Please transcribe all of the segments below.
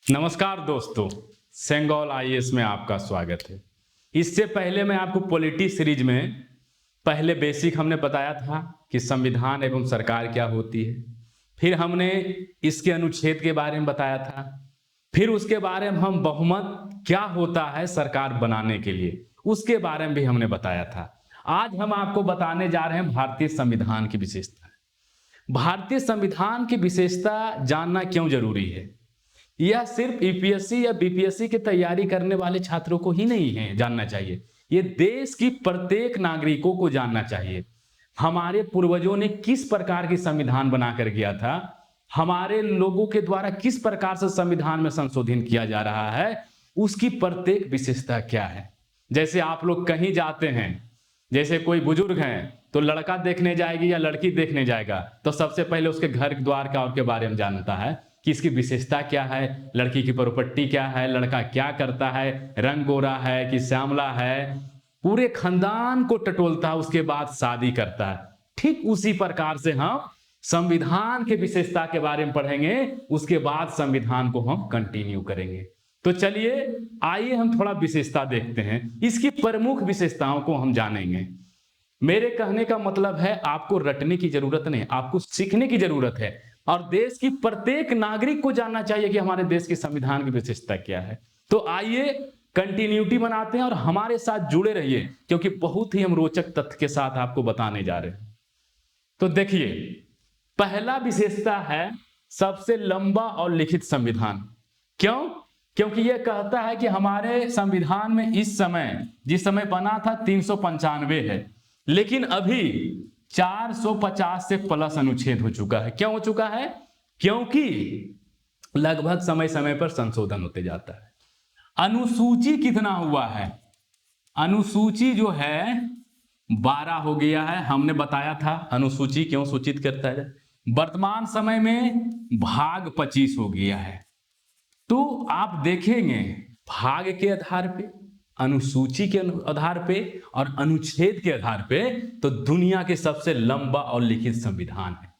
नमस्कार दोस्तों, सेंगोल आईएएस में आपका स्वागत है। इससे पहले मैं आपको पॉलिटी सीरीज में पहले बेसिक हमने बताया था कि संविधान एवं सरकार क्या होती है। फिर हमने इसके अनुच्छेद के बारे में बताया था। फिर उसके बारे में हम बहुमत क्या होता है सरकार बनाने के लिए, उसके बारे में भी हमने बताया था। आज हम आपको बताने जा रहे हैं भारतीय संविधान की विशेषता। भारतीय संविधान की विशेषता जानना क्यों जरूरी है? यह सिर्फ यूपीएससी या बीपीएससी की तैयारी करने वाले छात्रों को ही नहीं है जानना चाहिए, ये देश की प्रत्येक नागरिकों को जानना चाहिए। हमारे पूर्वजों ने किस प्रकार की संविधान बनाकर गया था, हमारे लोगों के द्वारा किस प्रकार से संविधान में संशोधन किया जा रहा है, उसकी प्रत्येक विशेषता क्या है। जैसे आप लोग कहीं जाते हैं, जैसे कोई बुजुर्ग हैं तो लड़का देखने जाएगी या लड़की देखने जाएगा तो सबसे पहले उसके घर द्वार का और के बारे में जानता है कि इसकी विशेषता क्या है, लड़की की प्रॉपर्टी क्या है, लड़का क्या करता है, रंग गोरा है कि श्यामला है, पूरे खानदान को टटोलता है, उसके बाद शादी करता है। ठीक उसी प्रकार से हम संविधान के विशेषता के बारे में पढ़ेंगे, उसके बाद संविधान को हम कंटिन्यू करेंगे। तो चलिए आइए हम थोड़ा विशेषता देखते हैं, इसकी प्रमुख विशेषताओं को हम जानेंगे। मेरे कहने का मतलब है आपको रटने की जरूरत नहीं, आपको सीखने की जरूरत है और देश की प्रत्येक नागरिक को जानना चाहिए कि हमारे देश की संविधान की विशेषता क्या है। तो आइए कंटिन्यूटी बनाते हैं और हमारे साथ जुड़े रहिए, क्योंकि बहुत ही हम रोचक तथ्य के साथ आपको बताने जा रहे हैं। तो देखिए, पहला विशेषता है सबसे लंबा और लिखित संविधान। क्यों? क्योंकि यह कहता है कि हमारे संविधान में इस समय, जिस समय बना था 395 है, लेकिन अभी 450 से प्लस अनुच्छेद हो चुका है। क्यों हो चुका है? क्योंकि लगभग समय समय पर संशोधन होते जाता है। अनुसूची कितना हुआ है? अनुसूची जो है 12 हो गया है। हमने बताया था अनुसूची क्यों सूचित करता है। वर्तमान समय में भाग 25 हो गया है। तो आप देखेंगे भाग के आधार पे, अनुसूची के आधार पे और अनुच्छेद के आधार पे तो दुनिया के सबसे लंबा और लिखित संविधान है।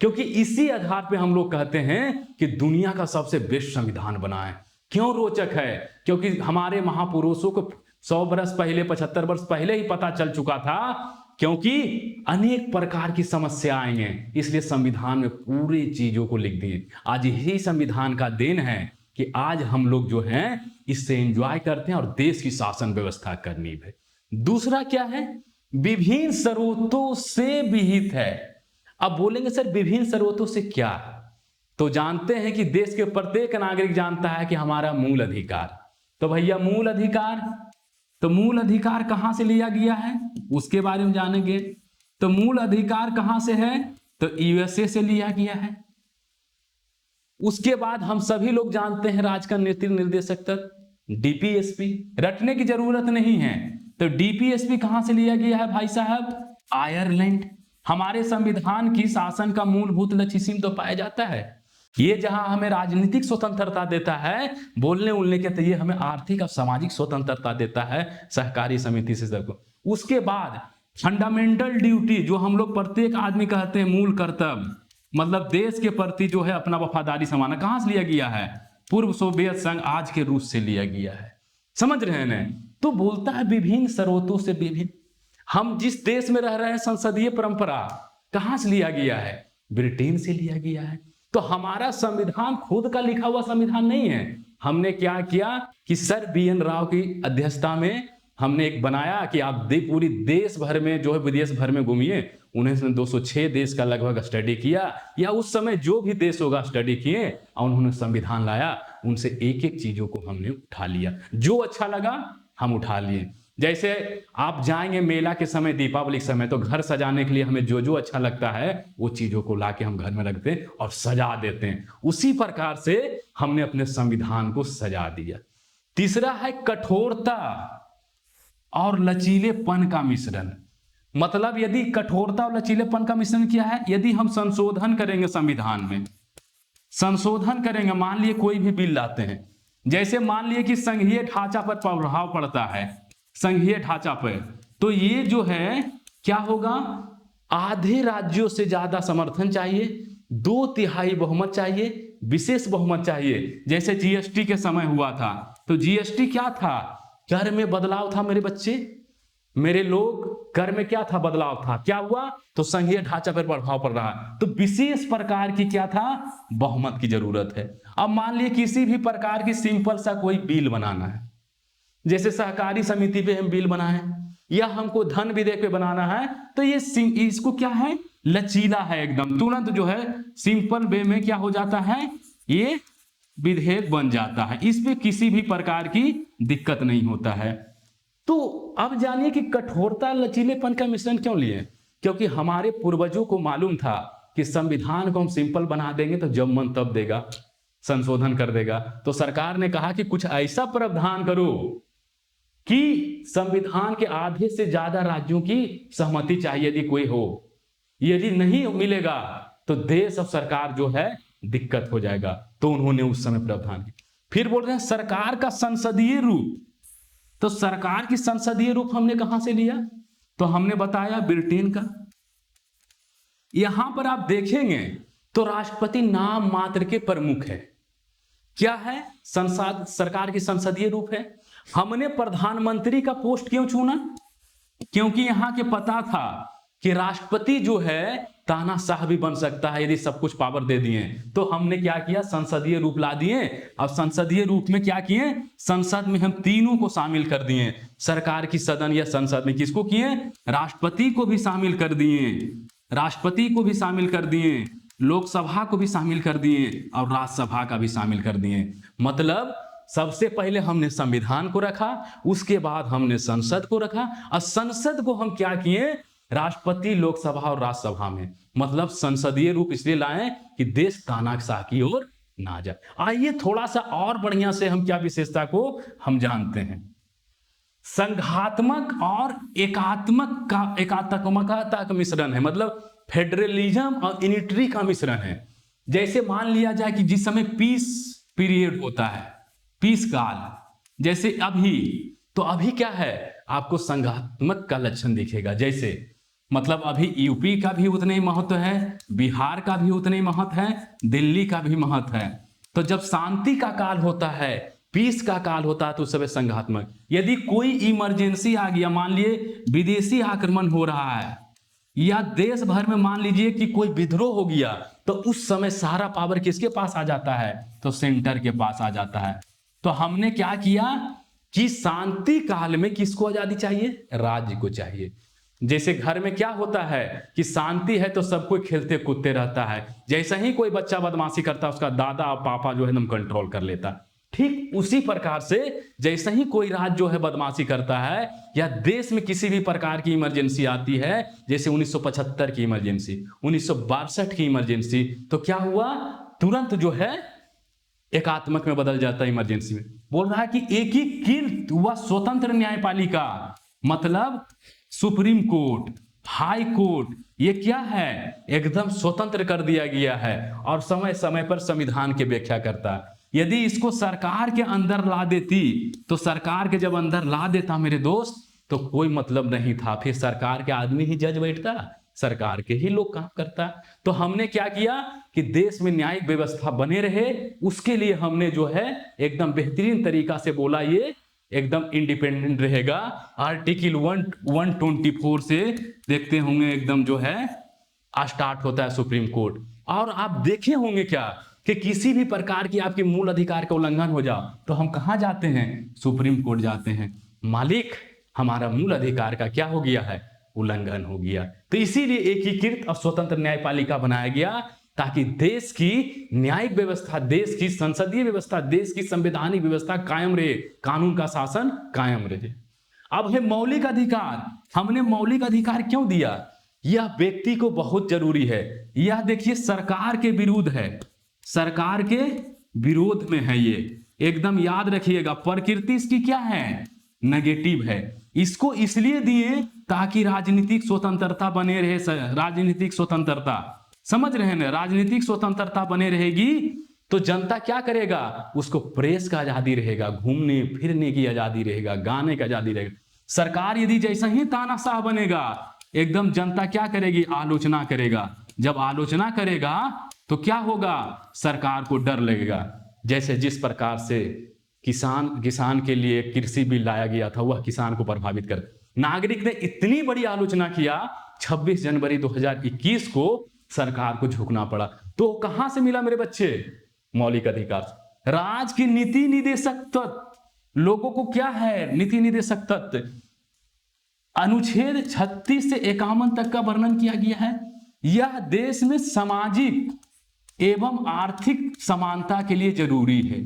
क्योंकि इसी आधार पे हम लोग कहते हैं कि दुनिया का सबसे बेस्ट संविधान बना है। क्यों रोचक है? क्योंकि हमारे महापुरुषों को 100 वर्ष पहले, 75 वर्ष पहले ही पता चल चुका था, क्योंकि अनेक प्रकार की समस्याएं हैं, इसलिए संविधान में पूरी चीजों को लिख दिए। आज यही संविधान का देन है कि आज हम लोग जो हैं इससे एंजॉय करते हैं और देश की शासन व्यवस्था करनी है। दूसरा क्या है? विभिन्न स्रोतों से विहित है। अब बोलेंगे सर विभिन्न स्रोतों से क्या? तो जानते हैं कि देश के प्रत्येक नागरिक जानता है कि हमारा मूल अधिकार। तो भैया मूल अधिकार, तो मूल अधिकार कहां से लिया गया है उसके बारे में जानेंगे। तो मूल अधिकार कहां से है? तो यूएसए से लिया गया है। उसके बाद हम सभी लोग जानते हैं राज्य का नेतृत्व निर्देशक तत्व डीपीएसपी, रटने की जरूरत नहीं है। तो डीपीएसपी कहां से लिया गया है भाई साहब? आयरलैंड। हमारे संविधान की शासन का मूलभूत लक्ष्य इसी में तो पाया जाता है। ये जहां हमें राजनीतिक स्वतंत्रता देता है बोलने उलने के, तो ये हमें आर्थिक और सामाजिक स्वतंत्रता देता है सहकारी समिति से सबको। उसके बाद फंडामेंटल ड्यूटी, जो हम लोग प्रत्येक आदमी कहते हैं मूल कर्तव्य, मतलब देश के प्रति जो है अपना वफादारी समाना, कहां से लिया गया है? पूर्व सोवियत संघ, आज के रूस से लिया गया है। समझ रहे हैं ना? तो बोलता है विभिन्न स्रोतों से विभिन्न। हम जिस देश में रह रहे हैं संसदीय परंपरा कहां से लिया गया है? ब्रिटेन से लिया गया है। तो हमारा संविधान खुद का लिखा हुआ संविधान नहीं है। हमने क्या किया कि सर BN राव की अध्यक्षता में हमने एक बनाया कि आप पूरी देश भर में जो है विदेश भर में घूमिए। उन्होंने 206 देश का लगभग स्टडी किया, या उस समय जो भी देश होगा स्टडी किए और उन्होंने संविधान लाया। उनसे एक एक चीजों को हमने उठा लिया, जो अच्छा लगा हम उठा लिए। जैसे आप जाएंगे मेला के समय, दीपावली के समय, तो घर सजाने के लिए हमें जो जो अच्छा लगता है वो चीजों को लाके हम घर में रखते हैं और सजा देते हैं। उसी प्रकार से हमने अपने संविधान को सजा दिया। तीसरा है कठोरता और लचीलेपन का मिश्रण। मतलब यदि कठोरता और लचीलेपन का मिश्रण क्या है? यदि हम संशोधन करेंगे संविधान में, संशोधन करेंगे, मान लिए कोई भी बिल लाते हैं, जैसे मान लिए कि संघीय ढांचा पर प्रभाव पड़ता है, संघीय ढांचा पर, तो ये जो है क्या होगा? आधे राज्यों से ज्यादा समर्थन चाहिए, 2/3 बहुमत चाहिए, विशेष बहुमत चाहिए। जैसे जीएसटी के समय हुआ था, तो जीएसटी क्या था? कर में बदलाव था मेरे बच्चे, मेरे लोग, कर में क्या था? बदलाव था। क्या हुआ? तो संघीय ढांचा पर प्रभाव पड़ रहा है, तो विशेष प्रकार की क्या था? बहुमत की जरूरत है। अब मान लिए किसी भी प्रकार की सिंपल सा कोई बिल बनाना है, जैसे सहकारी समिति पे हम बिल बनाए या हमको धन विधेयक पे बनाना है, तो ये इसको क्या है? लचीला है एकदम, तुरंत जो है सिंपल वे में क्या हो जाता है? ये विधेयक बन जाता है, इसमें किसी भी प्रकार की दिक्कत नहीं होता है। तो अब जानिए कि कठोरता लचीलेपन का मिश्रण क्यों लिए? क्योंकि हमारे पूर्वजों को मालूम था कि संविधान को हम सिंपल बना देंगे तो जब मन तब देगा, संशोधन कर देगा। तो सरकार ने कहा कि कुछ ऐसा प्रावधान करो कि संविधान के आधे से ज्यादा राज्यों की सहमति चाहिए यदि कोई हो, यदि नहीं मिलेगा तो देश और सरकार जो है दिक्कत हो जाएगा। तो उन्होंने उस समय प्रावधान किया। फिर बोल रहे हैं सरकार का संसदीय रूप, तो सरकार की संसदीय रूप हमने कहां से लिया? तो हमने बताया ब्रिटेन का। यहां पर आप देखेंगे तो राष्ट्रपति नाम मात्र के प्रमुख है। क्या है? संसद, सरकार की संसदीय रूप है। हमने प्रधानमंत्री का पोस्ट क्यों चुना? क्योंकि यहां के पता था कि राष्ट्रपति जो है तानाशाह भी बन सकता है यदि सब कुछ पावर दे दिए। तो हमने क्या किया? संसदीय रूप ला दिए। अब संसदीय रूप में क्या किए? संसद में हम तीनों को शामिल कर दिए। सरकार की सदन या संसद में किसको किए? राष्ट्रपति को भी शामिल कर दिए, राष्ट्रपति को भी शामिल कर दिए, लोकसभा को भी शामिल कर दिए और राज्यसभा का भी शामिल कर दिए। मतलब सबसे पहले हमने संविधान को रखा, उसके बाद हमने संसद को रखा, और संसद को हम क्या किए? राष्ट्रपति, लोकसभा और राज्यसभा में। मतलब संसदीय रूप इसलिए लाए कि देश तानाशाह की ओर ना जाए। आइए थोड़ा सा और बढ़िया से हम क्या विशेषता को हम जानते हैं। संघात्मक और एकात्मकता का मिश्रण है, मतलब फेडरलिज्म और यूनिटरी का मिश्रण है। जैसे मान लिया जाए कि जिस समय पीस पीरियड होता है, पीस काल, जैसे अभी, तो अभी क्या है? आपको संघात्मक का लक्षण दिखेगा। जैसे मतलब अभी यूपी का भी उतने ही महत्व है, बिहार का भी उतने ही महत्व है, दिल्ली का भी महत्व है। तो जब शांति का काल होता है, पीस का काल होता है, तो उस समय संघात्मक। यदि कोई इमरजेंसी आ गया, मान लिए विदेशी आक्रमण हो रहा है या देश भर में मान लीजिए कि कोई विद्रोह हो गया, तो उस समय सारा पावर किसके पास आ जाता है? तो सेंटर के पास आ जाता है। तो हमने क्या किया कि शांति काल में किसको आजादी चाहिए? राज्य को चाहिए। जैसे घर में क्या होता है कि शांति है तो सब कोई खेलते कूदते रहता है, जैसा ही कोई बच्चा बदमाशी करता है उसका दादा और पापा जो है एकदम कंट्रोल कर लेता। ठीक उसी प्रकार से जैसे ही कोई राज्य जो है बदमाशी करता है या देश में किसी भी प्रकार की इमरजेंसी आती है, जैसे 1975 की इमरजेंसी, 1962 की इमरजेंसी, तो क्या हुआ? तुरंत जो है एकात्मक में बदल जाता है इमरजेंसी में। बोल रहा है कि एकीकृत हुआ स्वतंत्र न्यायपालिका, मतलब सुप्रीम कोर्ट, हाई कोर्ट, ये क्या है? एकदम स्वतंत्र कर दिया गया है और समय समय पर संविधान की व्याख्या करता है। यदि इसको सरकार के अंदर ला देती, तो सरकार के जब अंदर ला देता मेरे दोस्त, तो कोई मतलब नहीं था, फिर सरकार के आदमी ही जज बैठता, सरकार के ही लोग काम करता। तो हमने क्या किया कि देश में न्यायिक व्यवस्था बने रहे, उसके लिए हमने जो है एकदम बेहतरीन तरीका से बोला ये एकदम इंडिपेंडेंट रहेगा। आर्टिकल 124 से देखते होंगे एकदम जो है स्टार्ट होता है सुप्रीम कोर्ट। और आप देखे होंगे क्या कि किसी भी प्रकार की आपके मूल अधिकार का उल्लंघन हो जाओ तो हम कहां जाते हैं? सुप्रीम कोर्ट जाते हैं। मालिक, हमारा मूल अधिकार का क्या हो गया है? उल्लंघन हो गया। तो इसीलिए एकीकृत और स्वतंत्र न्यायपालिका बनाया गया, ताकि देश की न्यायिक व्यवस्था, देश की संसदीय व्यवस्था, देश की संवैधानिक व्यवस्था कायम रहे, कानून का शासन कायम रहे। अब है मौलिक अधिकार। हमने मौलिक अधिकार क्यों दिया? यह व्यक्ति को बहुत जरूरी है। यह देखिए सरकार के विरुद्ध है, सरकार के विरोध में है, ये एकदम याद रखिएगा। प्रकृति इसकी क्या है? नेगेटिव है। इसको इसलिए दिए ताकि राजनीतिक स्वतंत्रता बने रहे। राजनीतिक स्वतंत्रता समझ रहे हैं ना? राजनीतिक स्वतंत्रता बने रहेगी तो जनता क्या करेगा? उसको प्रेस का आजादी रहेगा, घूमने फिरने की आजादी रहेगा, गाने की आजादी रहेगा। सरकार यदि जैसा ही तानाशाह बनेगा, एकदम जनता क्या करेगी? आलोचना करेगा। जब आलोचना करेगा तो क्या होगा, सरकार को डर लगेगा। जैसे जिस प्रकार से किसान के लिए कृषि बिल लाया गया था, वह किसान को प्रभावित कर, नागरिक ने इतनी बड़ी आलोचना किया, 26 जनवरी 2021 को सरकार को झुकना पड़ा। तो कहां से मिला मेरे बच्चे, मौलिक अधिकार। राज्य की नीति निर्देशक तत्व, लोगों को क्या है नीति निर्देशक तत्व, अनुच्छेद 36 से 51 तक का वर्णन किया गया है। यह देश में सामाजिक एवं आर्थिक समानता के लिए जरूरी है।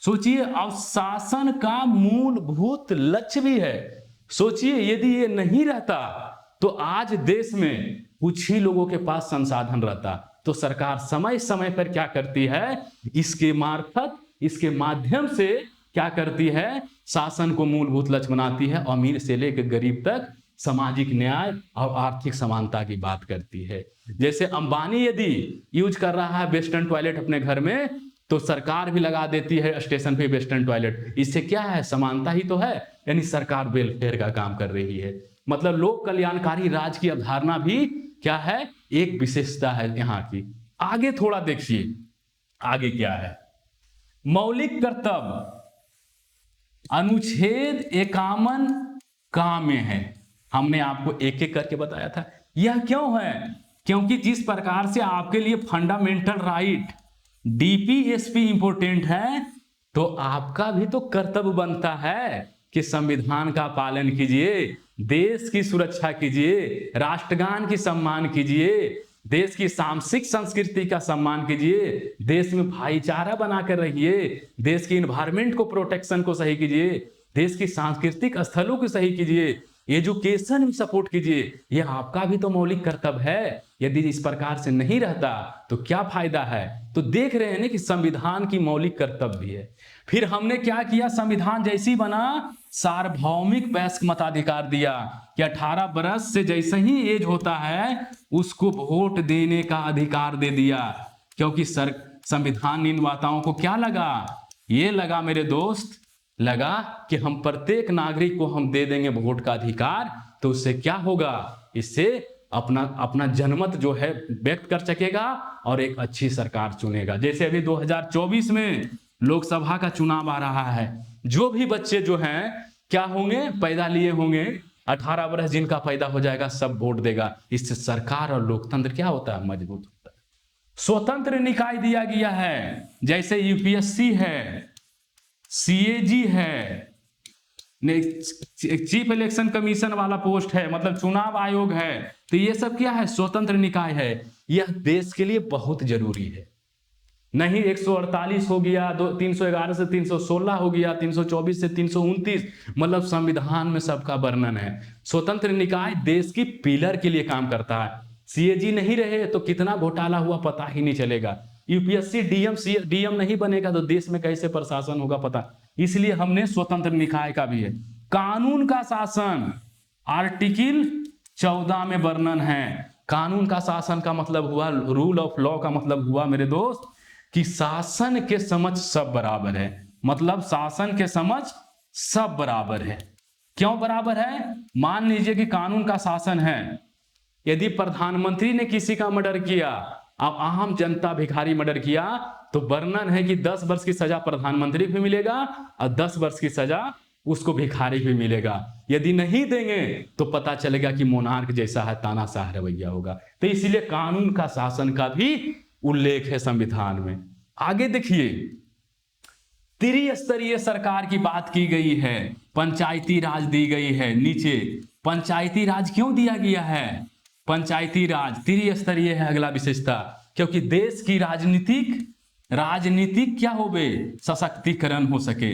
सोचिए, अब शासन का मूलभूत लक्ष्य भी है। सोचिए, यदि ये नहीं रहता तो आज देश में कुछ ही लोगों के पास संसाधन रहता। तो सरकार समय समय पर क्या करती है, इसके मार्फत, इसके माध्यम से क्या करती है, शासन को मूलभूत लक्ष्य बनाती है, अमीर से लेकर गरीब तक सामाजिक न्याय और आर्थिक समानता की बात करती है। जैसे अंबानी यदि यूज कर रहा है वेस्टर्न टॉयलेट अपने घर में, तो सरकार भी लगा देती है स्टेशन पे वेस्टर्न टॉयलेट। इससे क्या है, समानता ही तो है, यानी सरकार वेलफेयर का काम कर रही है। मतलब लोक कल्याणकारी राज्य की अवधारणा भी क्या है, एक विशेषता है यहाँ की। आगे थोड़ा देखिए, आगे क्या है, मौलिक कर्तव्य अनुच्छेद 51 कहां में है, हमने आपको एक एक करके बताया था। यह क्यों है, क्योंकि जिस प्रकार से आपके लिए फंडामेंटल राइट डीपीएसपी इंपॉर्टेंट है, तो आपका भी तो कर्तव्य बनता है कि संविधान का पालन कीजिए, देश की सुरक्षा कीजिए, राष्ट्रगान की सम्मान कीजिए, देश की सांस्कृतिक संस्कृति का सम्मान कीजिए, देश में भाईचारा बनाकर रहिए, देश की इन्वायरमेंट को प्रोटेक्शन को सही कीजिए, देश की सांस्कृतिक स्थलों को सही कीजिए, एजुकेशन में सपोर्ट कीजिए। यह आपका भी तो मौलिक कर्तव्य है। यदि इस प्रकार से नहीं रहता तो क्या फायदा है। तो देख रहे हैं ना कि संविधान की मौलिक कर्तव्य भी है। फिर हमने क्या किया, संविधान जैसी बना, सार्वभौमिक वयस्क मताधिकार दिया कि 18 वर्ष से जैसे ही एज होता है उसको वोट देने का अधिकार दे दिया। क्योंकि संविधान निर्माताओं को क्या लगा, ये लगा मेरे दोस्त, लगा कि हम प्रत्येक नागरिक को हम दे देंगे वोट का अधिकार, तो उससे क्या होगा, इससे अपना जनमत जो है व्यक्त कर सकेगा और एक अच्छी सरकार चुनेगा। जैसे अभी 2024 में लोकसभा का चुनाव आ रहा है, जो भी बच्चे जो हैं क्या होंगे, पैदा लिए होंगे, 18 वर्ष जिनका पैदा हो जाएगा सब वोट देगा। इससे सरकार और लोकतंत्र क्या होता है, मजबूत होता है। स्वतंत्र निकाय दिया गया है, जैसे यूपीएससी है, सीएजी है, चीफ इलेक्शन कमीशन वाला पोस्ट है, मतलब चुनाव आयोग है। तो ये सब क्या है, स्वतंत्र निकाय है। यह देश के लिए बहुत जरूरी है। नहीं 148 हो गया, 311 से 316 हो गया, 324 से 329, मतलब संविधान में सबका वर्णन है। स्वतंत्र निकाय देश की पिलर के लिए काम करता है। सीएजी नहीं रहे तो कितना घोटाला हुआ पता ही नहीं चलेगा। यूपीएससी डीएम नहीं बनेगा तो देश में कैसे प्रशासन होगा पता। इसलिए हमने स्वतंत्र निकाय का भी है। कानून का शासन आर्टिकल 14 में वर्णन है। कानून का शासन का मतलब हुआ, रूल ऑफ लॉ का मतलब हुआ मेरे दोस्त कि शासन के समझ सब बराबर है। मतलब शासन के समझ सब बराबर है। क्यों बराबर है, मान लीजिए कि कानून का शासन है, यदि प्रधानमंत्री ने किसी का मर्डर किया, अब आम जनता भिखारी मर्डर किया, तो वर्णन है कि 10 वर्ष की सजा प्रधानमंत्री को मिलेगा और 10 वर्ष की सजा उसको भिखारी को मिलेगा। यदि नहीं देंगे तो पता चलेगा कि मोनार्क जैसा है, तानाशाह रवैया होगा। तो इसलिए कानून का शासन का भी उल्लेख है संविधान में। आगे देखिए, त्रिस्तरीय सरकार की बात की गई है, पंचायती राज दी गई है। नीचे पंचायती राज क्यों दिया गया है, पंचायती राज त्रिस्तरीय है अगला विशेषता, क्योंकि देश की राजनीतिक क्या होवे, सशक्तिकरण हो सके।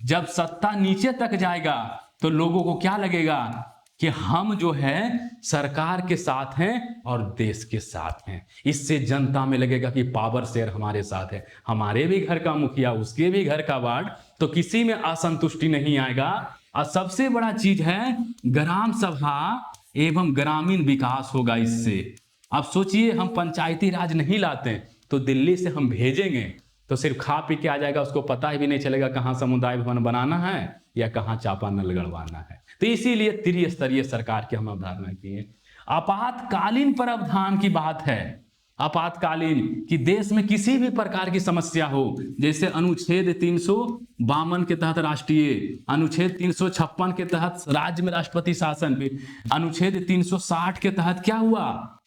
जब सत्ता नीचे तक जाएगा तो लोगों को क्या लगेगा कि हम जो है सरकार के साथ हैं और देश के साथ हैं। इससे जनता में लगेगा कि पावर शेयर हमारे साथ है, हमारे भी घर का मुखिया, उसके भी घर का वार्ड, तो किसी में असंतुष्टि नहीं आएगा। और सबसे बड़ा चीज है ग्राम सभा एवं ग्रामीण विकास होगा इससे। अब सोचिए, हम पंचायती राज नहीं लाते तो दिल्ली से हम भेजेंगे तो सिर्फ खा पी के आ जाएगा, उसको पता भी नहीं चलेगा कहाँ समुदाय भवन बनाना है या कहाँ चापानल गड़वाना है। तो इसीलिए त्रिस्तरीय सरकार की हम अवधारणा की है। आपातकालीन प्रावधान की बात है, आपातकालीन कि देश में किसी भी प्रकार की समस्या हो, जैसे अनुच्छेद 352 के तहत राष्ट्रीय, अनुच्छेद 356 के तहत राज्य में राष्ट्रपति शासन पे, अनुच्छेद 360 के तहत क्या हुआ,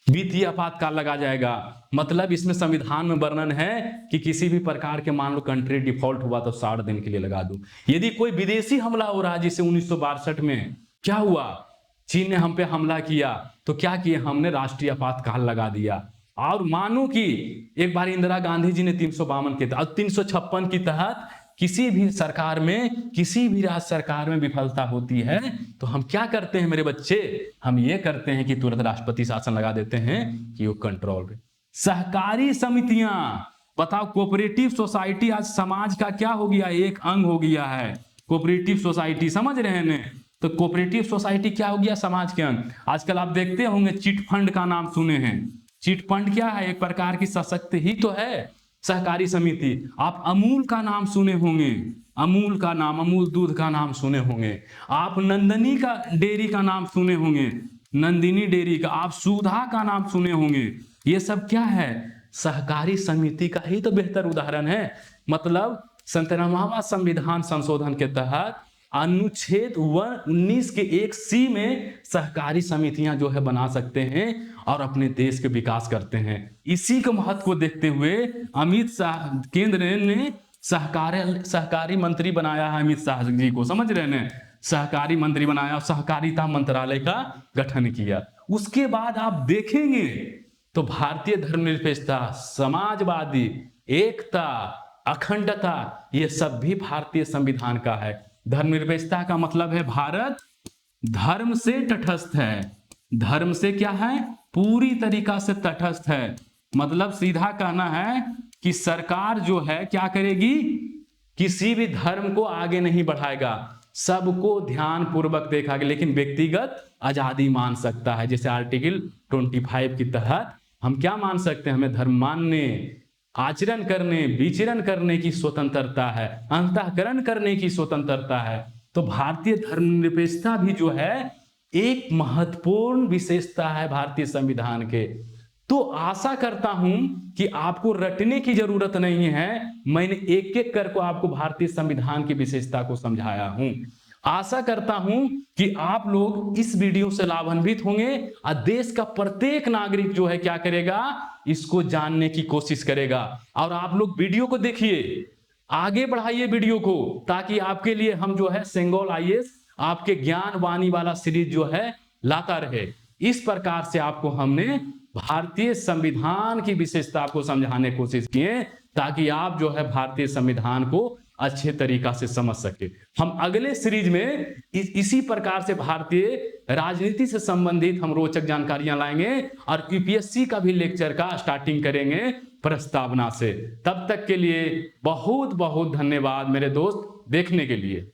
वित्तीय आपातकाल लगा जाएगा। मतलब इसमें संविधान में वर्णन है कि किसी भी प्रकार के मान लो कंट्री डिफॉल्ट हुआ तो 60 दिन के लिए लगा दो। यदि कोई विदेशी हमला हो रहा है, जैसे 1962 में क्या हुआ, चीन ने हम पे हमला किया तो क्या किया, हमने राष्ट्रीय आपातकाल लगा दिया। और मानो कि एक बार इंदिरा गांधी जी ने 352 के तहत, 356 के तहत किसी भी सरकार में, किसी भी राज्य सरकार में विफलता होती है तो हम क्या करते हैं मेरे बच्चे, हम ये करते हैं कि तुरंत राष्ट्रपति शासन लगा देते हैं कि वो कंट्रोल में। सहकारी समितियां, बताओ, कोऑपरेटिव सोसाइटी आज समाज का क्या हो गया, एक अंग हो गया है कोऑपरेटिव सोसाइटी, समझ रहे हैं। तो कोऑपरेटिव सोसाइटी क्या हो गया, समाज के अंग। आजकल आप देखते होंगे चिट फंड का नाम सुने हैं। चिट फंड क्या है, एक प्रकार की सशक्त ही तो है सहकारी समिति। आप अमूल का नाम सुने होंगे, अमूल का नाम, अमूल दूध का नाम सुने होंगे। आप नंदनी का डेयरी का नाम सुने होंगे, नंदिनी डेयरी का। आप सुधा का नाम सुने होंगे। ये सब क्या है, सहकारी समिति का ही तो बेहतर उदाहरण है। मतलब 97वां संविधान संशोधन के तहत अनुच्छेद 19 के 1C में सहकारी समितियां जो है बना सकते हैं और अपने देश के विकास करते हैं। इसी के महत्व को देखते हुए अमित शाह, केंद्र ने सहकारी मंत्री बनाया है अमित शाह जी को, समझ रहे हैं, सहकारी मंत्री बनाया, सहकारिता मंत्रालय का गठन किया। उसके बाद आप देखेंगे तो भारतीय धर्मनिरपेक्षता, समाजवादी, एकता, अखंडता, ये सब भी भारतीय संविधान का है। धर्मनिरपेक्षता का मतलब है भारत धर्म से तटस्थ है। धर्म से क्या है, पूरी तरीका से तटस्थ है। मतलब सीधा कहना है कि सरकार जो है क्या करेगी, किसी भी धर्म को आगे नहीं बढ़ाएगा, सबको ध्यान पूर्वक देखेगा, लेकिन व्यक्तिगत आजादी मान सकता है। जैसे आर्टिकल 25 के तहत हम क्या मान सकते हैं, हमें धर्म मानने, आचरण करने, विचरण करने की स्वतंत्रता है, अंतःकरण करने की स्वतंत्रता है। तो भारतीय धर्मनिरपेक्षता भी जो है एक महत्वपूर्ण विशेषता है भारतीय संविधान के। तो आशा करता हूं कि आपको रटने की जरूरत नहीं है, मैंने एक एक करके आपको भारतीय संविधान की विशेषता को समझाया हूं। आशा करता हूं कि आप लोग इस वीडियो से लाभान्वित होंगे और देश का प्रत्येक नागरिक जो है क्या करेगा, इसको जानने की कोशिश करेगा। और आप लोग वीडियो को देखिए, आगे बढ़ाइए वीडियो को, ताकि आपके लिए हम जो है सेंगोल आईएएस आपके ज्ञान वाणी वाला सीरीज जो है लाता रहे। इस प्रकार से आपको हमने भारतीय संविधान की विशेषता को समझाने की कोशिश किए, ताकि आप जो है भारतीय संविधान को अच्छे तरीका से समझ सके। हम अगले सीरीज में इसी प्रकार से भारतीय राजनीति से संबंधित हम रोचक जानकारियां लाएंगे और यूपीएससी का भी लेक्चर का स्टार्टिंग करेंगे प्रस्तावना से। तब तक के लिए बहुत बहुत धन्यवाद मेरे दोस्त देखने के लिए।